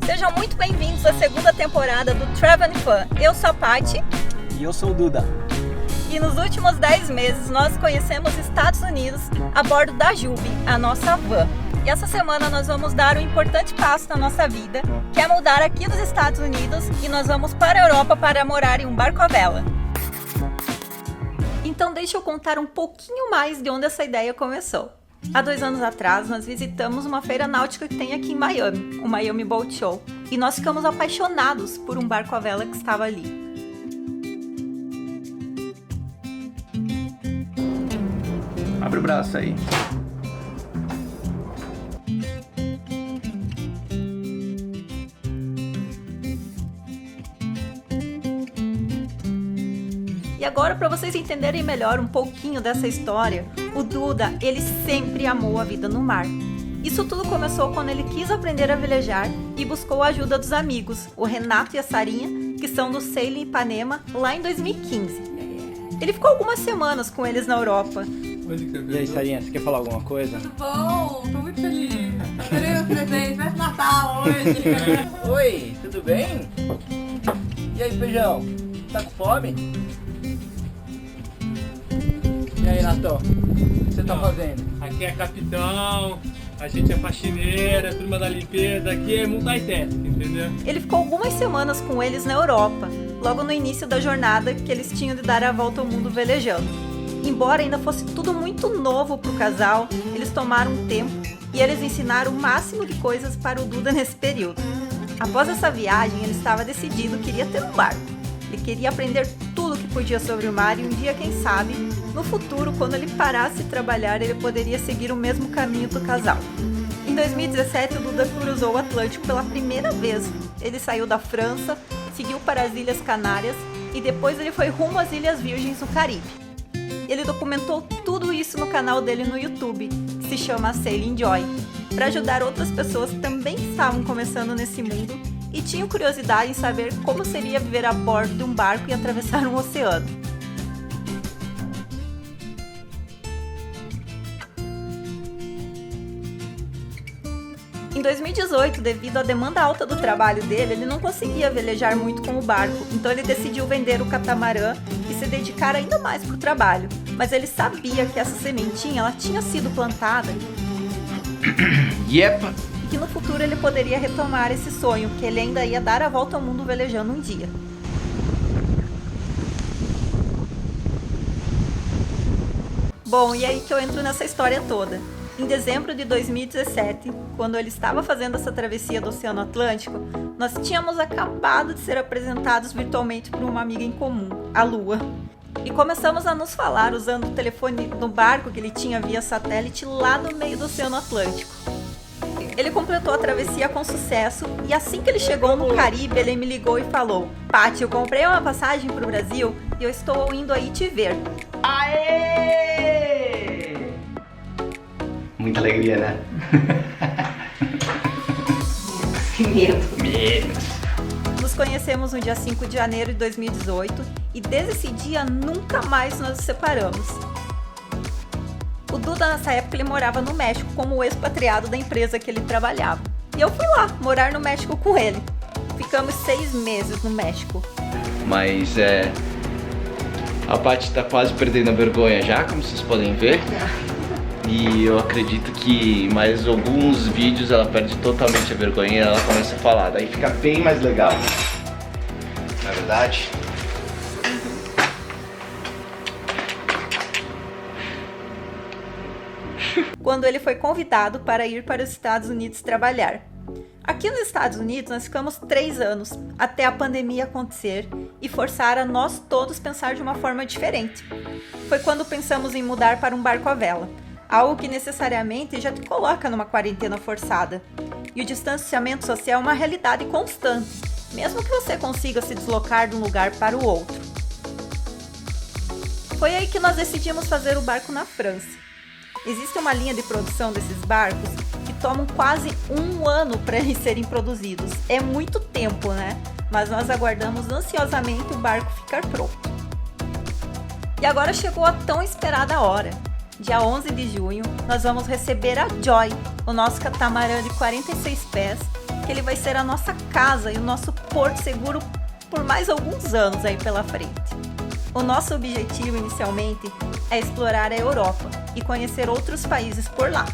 Sejam muito bem-vindos à segunda temporada do Travel and Fun. Eu sou a Paty. E eu sou o Duda. E nos últimos 10 meses nós conhecemos Estados Unidos a bordo da Juby, a nossa van. E essa semana nós vamos dar um importante passo na nossa vida, que é mudar aqui dos Estados Unidos e nós vamos para a Europa para morar em um barco à vela. Então deixa eu contar um pouquinho mais de onde essa ideia começou. Há 2 anos atrás, nós visitamos uma feira náutica que tem aqui em Miami, o Miami Boat Show, e nós ficamos apaixonados por um barco à vela que estava ali. Abre o braço aí. E agora, para vocês entenderem melhor um pouquinho dessa história, o Duda, ele sempre amou a vida no mar. Isso tudo começou quando ele quis aprender a velejar e buscou a ajuda dos amigos, o Renato e a Sarinha, que são do Sailing Ipanema, lá em 2015. Ele ficou algumas semanas com eles na Europa. E aí, Sarinha, você quer falar alguma coisa? Tudo bom, tô muito feliz. Adorei o presente, vai Natal hoje. Oi, tudo bem? E aí, feijão? Tá com fome? E aí, Natão? O que você tá fazendo? Aqui é capitão, a gente é faxineira, turma da limpeza, aqui é multitécnico, entendeu? Ele ficou algumas semanas com eles na Europa, logo no início da jornada que eles tinham de dar a volta ao mundo velejando. Embora ainda fosse tudo muito novo para o casal, eles tomaram um tempo e eles ensinaram o máximo de coisas para o Duda nesse período. Após essa viagem, ele estava decidido que queria ter um barco. Ele queria aprender tudo que podia sobre o mar e um dia, quem sabe, no futuro, quando ele parasse de trabalhar, ele poderia seguir o mesmo caminho do casal. Em 2017, o Duda cruzou o Atlântico pela primeira vez. Ele saiu da França, seguiu para as Ilhas Canárias e depois ele foi rumo às Ilhas Virgens no Caribe. Ele documentou tudo isso no canal dele no YouTube, que se chama Sailing Joy, para ajudar outras pessoas que também estavam começando nesse mundo e tinham curiosidade em saber como seria viver a bordo de um barco e atravessar um oceano. Em 2018, devido à demanda alta do trabalho dele, ele não conseguia velejar muito com o barco, então ele decidiu vender o catamarã e se dedicar ainda mais para o trabalho. Mas ele sabia que essa sementinha ela tinha sido plantada Yep. e que no futuro ele poderia retomar esse sonho, que ele ainda ia dar a volta ao mundo velejando um dia. Bom, e aí que eu entro nessa história toda. Em dezembro de 2017, quando ele estava fazendo essa travessia do Oceano Atlântico, nós tínhamos acabado de ser apresentados virtualmente por uma amiga em comum, a Lua. E começamos a nos falar usando o telefone no barco que ele tinha via satélite lá no meio do Oceano Atlântico. Ele completou a travessia com sucesso e assim que ele chegou no Caribe, ele me ligou e falou: Paty, eu comprei uma passagem para o Brasil e eu estou indo aí te ver. Aê! Muita alegria, né? Medo. Nos conhecemos no dia 5 de janeiro de 2018 e desde esse dia nunca mais nós nos separamos. O Duda nessa época ele morava no México como expatriado da empresa que ele trabalhava. E eu fui lá morar no México com ele. Ficamos 6 meses no México. Mas a Paty tá quase perdendo a vergonha já, como vocês podem ver. E eu acredito que em mais alguns vídeos ela perde totalmente a vergonha e ela começa a falar. Daí fica bem mais legal. Na verdade. Quando ele foi convidado para ir para os Estados Unidos trabalhar. Aqui nos Estados Unidos nós ficamos 3 anos, até a pandemia acontecer e forçar a nós todos pensar de uma forma diferente. Foi quando pensamos em mudar para um barco à vela, algo que necessariamente já te coloca numa quarentena forçada. E o distanciamento social é uma realidade constante, mesmo que você consiga se deslocar de um lugar para o outro. Foi aí que nós decidimos fazer o barco na França. Existe uma linha de produção desses barcos que tomam quase 1 ano para eles serem produzidos. É muito tempo, né? Mas nós aguardamos ansiosamente o barco ficar pronto. E agora chegou a tão esperada hora. Dia 11 de junho, nós vamos receber a Joy, o nosso catamarã de 46 pés, que ele vai ser a nossa casa e o nosso porto seguro por mais alguns anos aí pela frente. O nosso objetivo inicialmente é explorar a Europa e conhecer outros países por lá.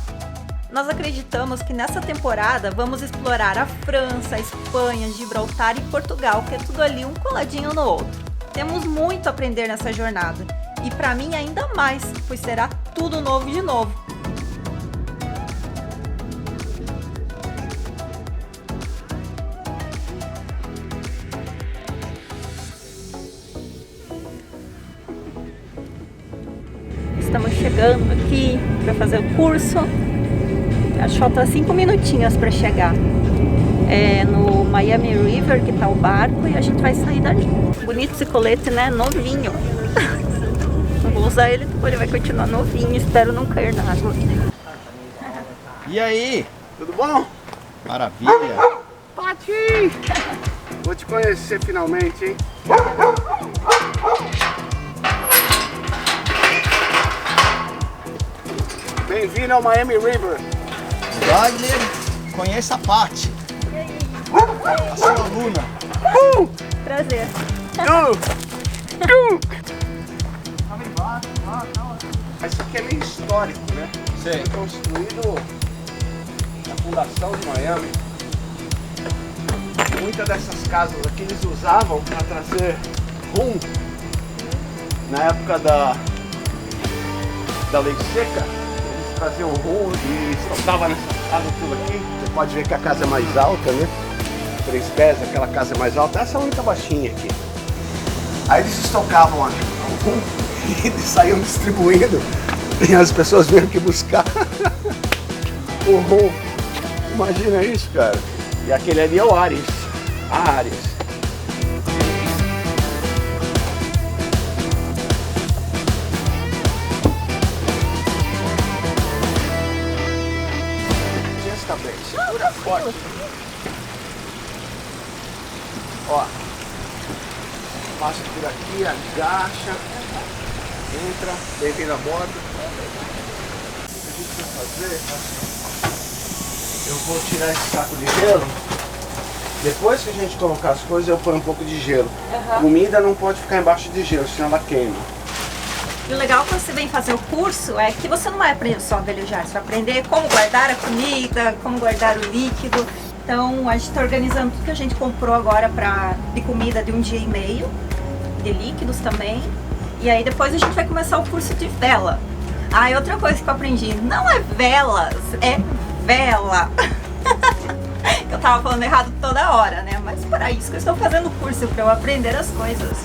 Nós acreditamos que nessa temporada vamos explorar a França, a Espanha, Gibraltar e Portugal, que é tudo ali um coladinho no outro. Temos muito a aprender nessa jornada e para mim ainda mais, pois será tudo novo de novo. Estamos chegando aqui para fazer o curso. Acho que falta 5 minutinhos para chegar. É no Miami River que tá o barco e a gente vai sair dali. Bonito esse colete, né? Novinho. Não vou usar ele, porque ele vai continuar novinho. Espero não cair na água. E aí? Tudo bom? Maravilha! Pati! Vou te conhecer finalmente, hein? Bem-vindo ao Miami River. Wagner, conheça a Pati. A sua aluna. Prazer. Isso aqui é meio histórico, né? Sim. Foi construído na fundação de Miami. Muitas dessas casas aqui eles usavam para trazer rum. Na época da lei seca, eles traziam rum e estocavam nessa casa tudo aqui. Você pode ver que a casa é mais alta, né? 3 pés, aquela casa é mais alta. Essa é a única baixinha aqui. Aí eles estocavam o rum e eles saíam distribuindo. E as pessoas vieram aqui buscar o rum. Imagina isso, cara. E aquele ali é o Ares. A Ares. Está bem. Segura forte. Ó. Passa por aqui, agacha. Entra, bem-vindo a bordo. O que a gente vai fazer? Eu vou tirar esse saco de gelo. Depois que a gente colocar as coisas, eu ponho um pouco de gelo. Comida não pode ficar embaixo de gelo, senão ela queima. E o legal quando você vem fazer o curso é que você não vai aprender só a velejar, você vai aprender como guardar a comida, como guardar o líquido. Então a gente está organizando tudo que a gente comprou agora de comida de 1 dia e meio, de líquidos também. E aí depois a gente vai começar o curso de vela. Ah, e outra coisa que eu aprendi, não é velas, é vela. Eu tava falando errado toda hora, né? Mas para isso que eu estou fazendo o curso, para eu aprender as coisas.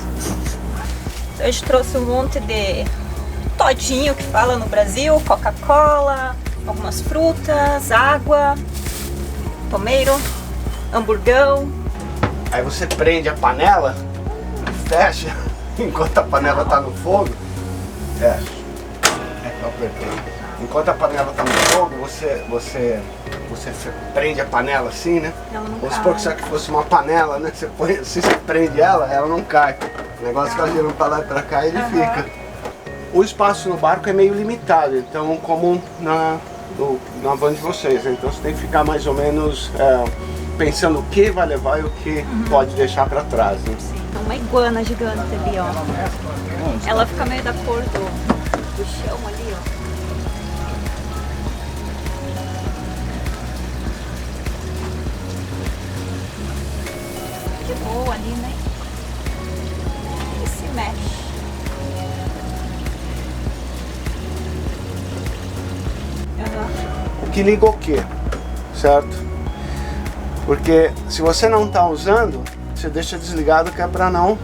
A gente trouxe um monte de todinho que fala no Brasil, Coca-Cola, algumas frutas, água, tomeiro, hamburgão. Aí você prende a panela, fecha, enquanto a panela tá no fogo. Tô apertando. Enquanto a panela tá no fogo, você prende a panela assim, né? Vamos supor que se fosse uma panela, né? Você prende ela não cai. O negócio fica girando pra lá e pra cá e ele fica. O espaço no barco é meio limitado, então como na van de vocês, né? Então você tem que ficar mais ou menos pensando o que vai levar e o que pode deixar pra trás, né? Tem uma iguana gigante ali, ó. Ela fica meio da cor do chão ali, ó. Que boa ali, né? E se mexe. O que liga o quê? Certo? Porque se você não está usando, você deixa desligado que é para não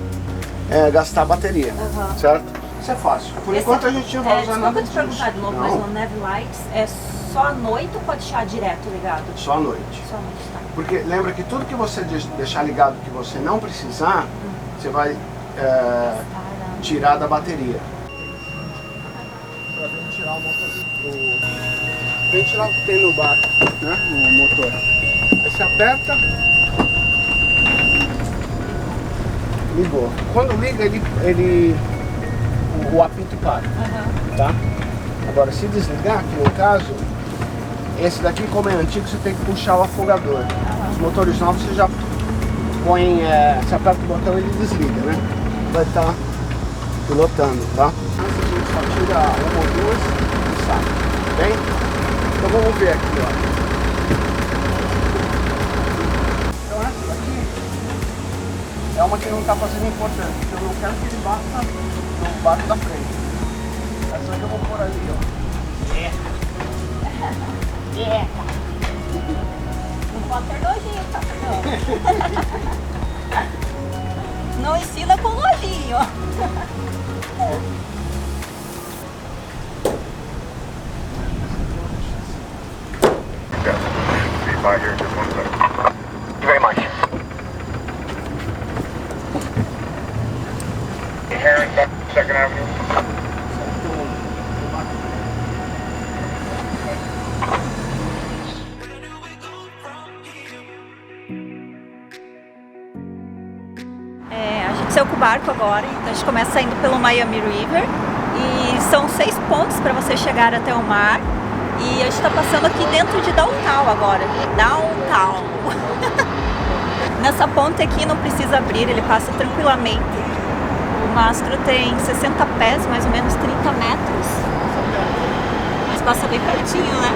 gastar bateria, certo? Isso é fácil. Por enquanto a gente não vai usar nada disso. Desculpa te perguntar de novo, mas o Navy Lights é só à noite ou pode deixar direto ligado? Só à noite. Só à noite, tá? Porque lembra que tudo que você deixar ligado que você não precisar, você vai tirar da bateria. Vem tirar o que tem no barco, né? No motor. Aí você aperta. Ligou. Quando liga, o apito para. Tá? Agora, se desligar, que no caso, esse daqui, como é antigo, você tem que puxar o afogador. motores novos você já põe, você aperta o botão e ele desliga, né? Vai estar pilotando, tá? A gente só tira uma ou duas e sai, tá bem? Então vamos ver aqui, ó. Então essa daqui é uma que não está fazendo importante, porque eu não quero que ele bata no barco da frente. Essa aqui eu vou pôr ali, ó. Não pode ter nojinho, tá? Não. Não ensina com nojinho. Second Avenue. A gente saiu com o barco agora, então a gente começa indo pelo Miami River e são 6 pontos para você chegar até o mar. E a gente está passando aqui dentro de Downtown agora, Downtown. Nessa ponte aqui não precisa abrir, ele passa tranquilamente. O mastro tem 60 pés, mais ou menos 30 metros. Mas passa bem pertinho, né?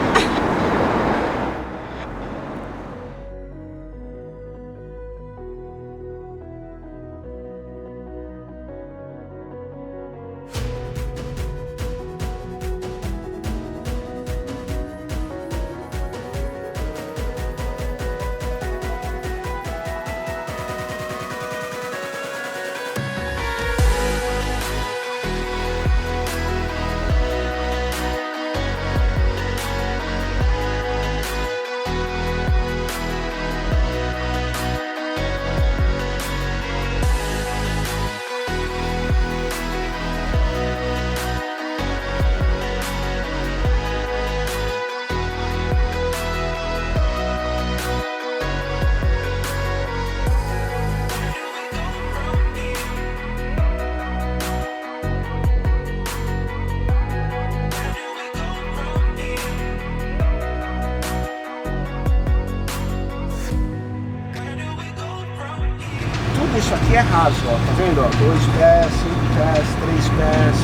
Isso aqui é raso, ó, tá vendo? Ó, 2 pés, 5 pés, 3 pés.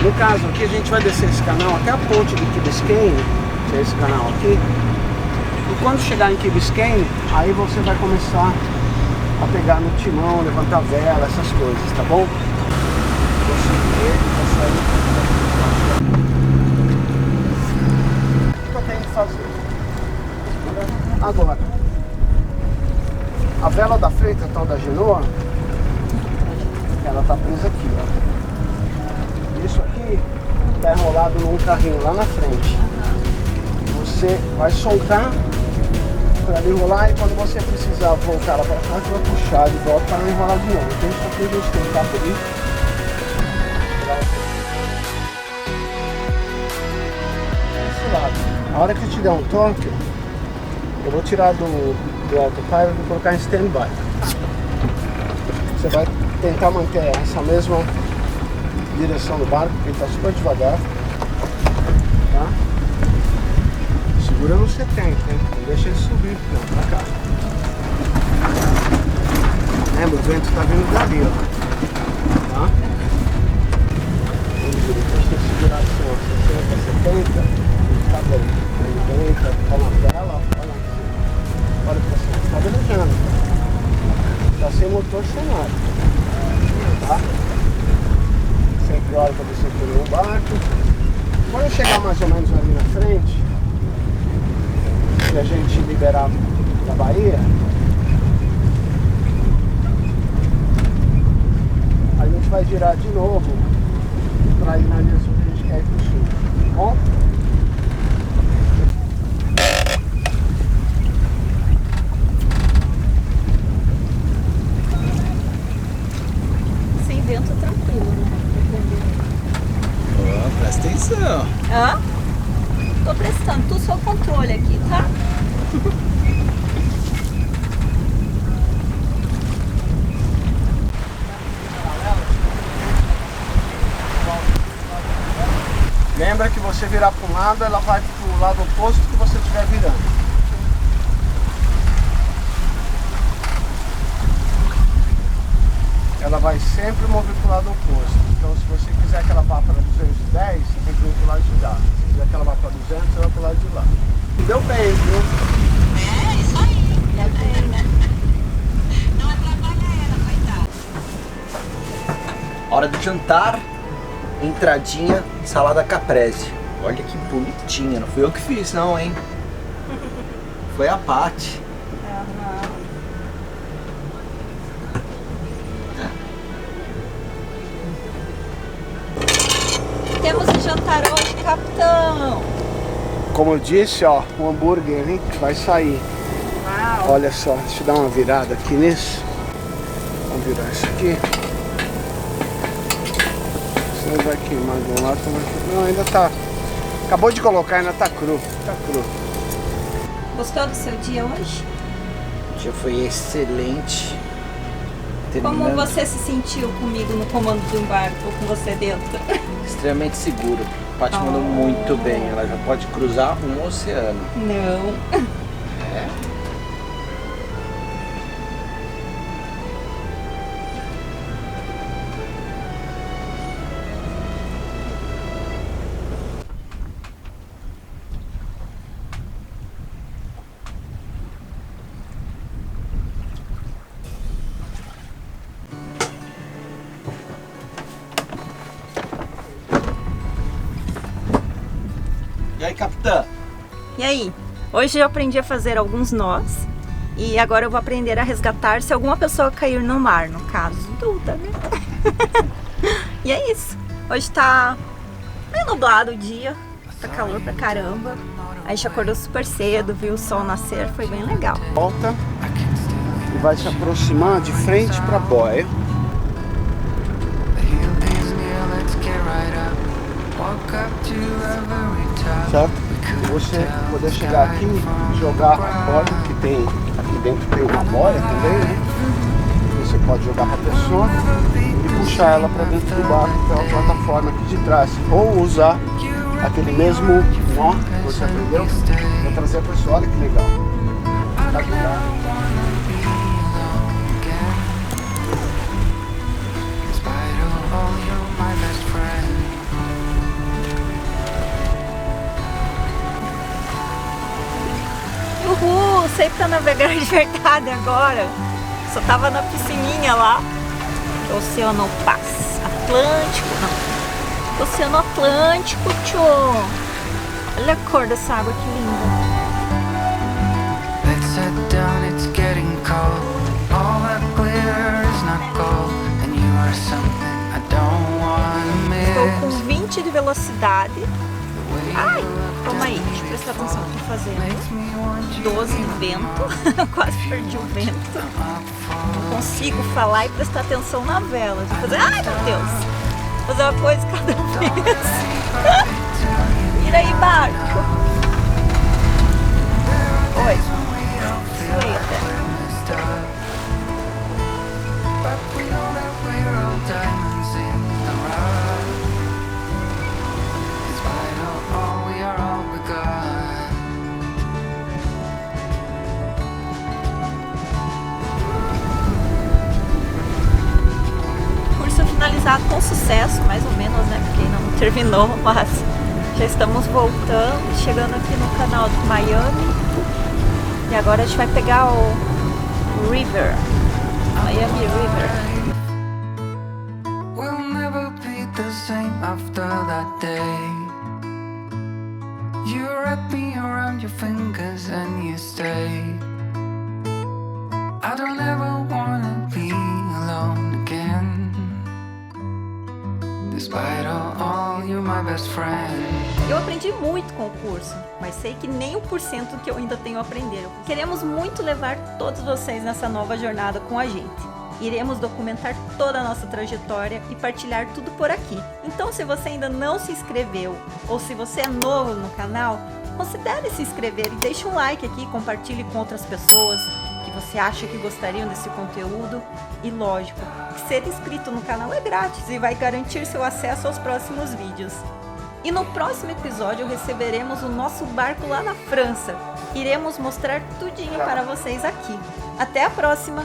No caso aqui a gente vai descer esse canal até a ponte de Key Biscayne, que é esse canal aqui. E quando chegar em Key Biscayne, aí você vai começar a pegar no timão, levantar vela, essas coisas, tá bom? O que eu tenho que fazer? Agora, a vela da frente, a tal da Genoa, ela tá presa aqui, ó. Isso aqui tá enrolado num carrinho lá na frente. Você vai soltar para ela enrolar e quando você precisar voltar ela para cá, você vai puxar de volta para ela enrolar de novo. Então isso aqui a gente tem que estar por isso. Desse lado. A hora que eu te der um toque, eu vou tirar do autopilot e colocar em stand-by. Você vai tentar manter essa mesma direção do barco, porque ele está super devagar. Tá? Segura no 70, hein? Não deixa ele subir, não, pra cá. Lembra, o vento está vindo dali, ó. Tá? Deixa eu segurar assim, ó, 60, 70, tá bom. 90, tá na tela, ó. Olha pra cima, tá velejando. Tá sem motor, sem nada. Tá? Sempre olha pra você ter um barco. Quando chegar mais ou menos ali na frente, e a gente liberar da Bahia, a gente vai girar de novo pra ir na direção que a gente quer ir pro sul. Tá bom? Presta atenção. Hã? Tô prestando tudo sob controle aqui, tá? Lembra que você virar para um lado, ela vai para o lado oposto que você estiver virando. vai sempre mover para o lado oposto. Então se você quiser que ela vá para 210, você tem que vir para o lado de cá. Se quiser que ela vá para 200, você vai para o lado de lá. Deu bem, viu? É, isso aí. É bem, né? Não atrapalha ela, coitada. Hora do jantar. Entradinha, salada caprese. Olha que bonitinha. Não fui eu que fiz não, hein? Foi a Paty. Temos um jantar hoje, capitão. Como eu disse, ó, o hambúrguer, hein, vai sair. Uau. Olha só, deixa eu dar uma virada aqui nisso. Vamos virar isso aqui. Senão vai queimar de um lado. Não, ainda tá. Acabou de colocar, ainda tá cru. Tá cru. Gostou do seu dia hoje? O dia foi excelente. Como você se sentiu comigo no comando de um barco ou com você dentro? Extremamente seguro. A Paty mandou muito bem. Ela já pode cruzar um oceano. Não. É? E aí, capitã? E aí? Hoje eu aprendi a fazer alguns nós e agora eu vou aprender a resgatar se alguma pessoa cair no mar, no caso, Duda, né? E é isso. Hoje tá meio nublado o dia, tá calor pra caramba. A gente acordou super cedo, viu o sol nascer, foi bem legal. Volta e vai se aproximar de frente pra boia. Certo? E você poder chegar aqui e jogar a corda, que tem aqui dentro tem uma boia também, né? Você pode jogar para a pessoa e puxar ela para dentro do barco, que é a plataforma aqui de trás. Ou usar aquele mesmo nó que você aprendeu para trazer a pessoa. Olha que legal. Tá legal. Uhul, sei pra navegar de verdade agora. Só tava na piscininha lá. Oceano Atlântico, não. Oceano Atlântico, tchô. Olha a cor dessa água, que linda. Let's head down, it's getting cold. All that glitter is not gold. And you are something I don't wanna Estou miss. com 20 de velocidade. Ai, calma aí, deixa eu prestar atenção no que eu tô fazendo. 12 de vento, quase perdi o vento. Não consigo falar e prestar atenção na vela. Vou fazer, ai meu Deus, vou fazer uma coisa cada vez. Vira aí, barco. Oi. Oi, até. But we know that we're all diamonds in the rough. In spite of all, we are all we got. Curso finalizado com sucesso, mais ou menos, né? Porque ainda não terminou, mas já estamos voltando, chegando aqui no canal de Miami. E agora a gente vai pegar o River, Miami River. We'll never be the same after that day. You wrap me around your fingers and you stay. I don't ever wanna be alone again. Despite all, you're my best friend. Eu aprendi muito com o curso, mas sei que nem 1% do que eu ainda tenho a aprender. Queremos muito levar todos vocês nessa nova jornada com a gente. Iremos documentar toda a nossa trajetória e partilhar tudo por aqui. Então, se você ainda não se inscreveu ou se você é novo no canal, considere se inscrever e deixe um like aqui, compartilhe com outras pessoas que você acha que gostariam desse conteúdo. E lógico, que ser inscrito no canal é grátis e vai garantir seu acesso aos próximos vídeos. E no próximo episódio receberemos o nosso barco lá na França. Iremos mostrar tudinho para vocês aqui. Até a próxima!